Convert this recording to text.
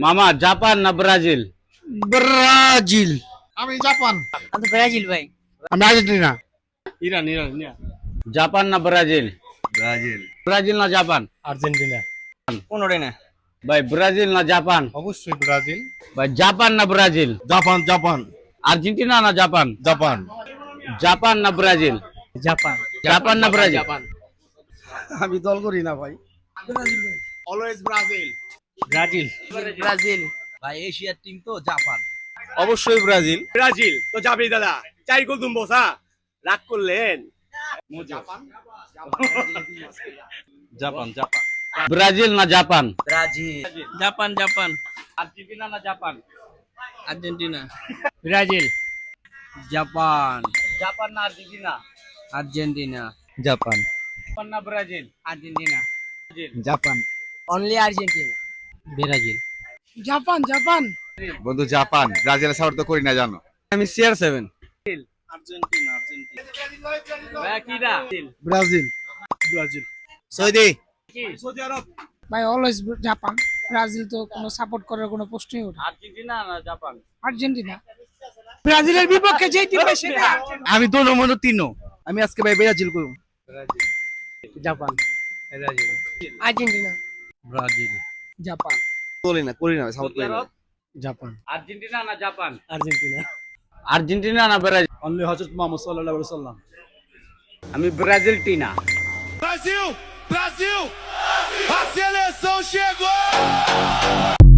মামা জাপান না Brazil? Brazil. আমি জাপান। আমি ব্রাজিল ভাই। আমি Argentina. Iran Iran Iran. Japan না ব্রাজিল? ব্রাজিল। ব্রাজিল না জাপান? আর্জেন্টিনা। কোনোটাই না। ভাই ব্রাজিল না জাপান? অবশ্যই ব্রাজিল। ভাই জাপান না ব্রাজিল? জাপান জাপান আর্জেন্টিনা না জাপান? জাপান। জাপান না ব্রাজিল? জাপান। জাপান না ব্রাজিল? আমি দল করি না ভাই। Always Brazil. ব্রাজিল। ব্রাজিল। ভাই এশিয়ার টিম তো জাপান। অবশ্যই ব্রাজিল। ব্রাজিল তো যাবেই দাদা। 4 গোল তুমি বসা রাগ করলেন। Japan Japan. ব্রাজিল না Japan? Brazil. Japan Japan. Argentina না Japan? Argentina. Brazil. Japan. Japan না আর্জেন্টিনা? আর্জেন্টিনা। জাপান। জাপান না Brazil? Argentina. Japan. Only Argentina. Brazil. Japan Japan. বন্ধু জাপান। ব্রাজিলের সাপোর্ট তো করি না জানো। আমি CR7। Argentina Argentina. ভাই কিরা? Brazil. Brazil. Saudi. Saudi Arabia. ভাই অলওয়েজ জাপান। ব্রাজিল তো কোনো সাপোর্ট করার কোনো প্রশ্নই ওঠে না। আর্জেন্টিনা না জাপান? আর্জেন্টিনা। ব্রাজিলের বিপক্ষে যেই টিমে সেটা আমি দোনো মনো তিনো। আমি আজকে ভাই ব্রাজিল করব। Japan. Brazil. Argentina. Brazil. Japan. করি না সাপোর্ট করি না। জাপান। আর্জেন্টিনা না জাপান? আর্জেন্টিনা। আর্জেন্টিনা না ব্রাজিল? অনলি হযরত মুহাম্মদ সাল্লাল্লাহু আলাইহি ওয়াসাল্লাম। আমি Brazil Tina. Brasil! Brasil! A seleção chegou!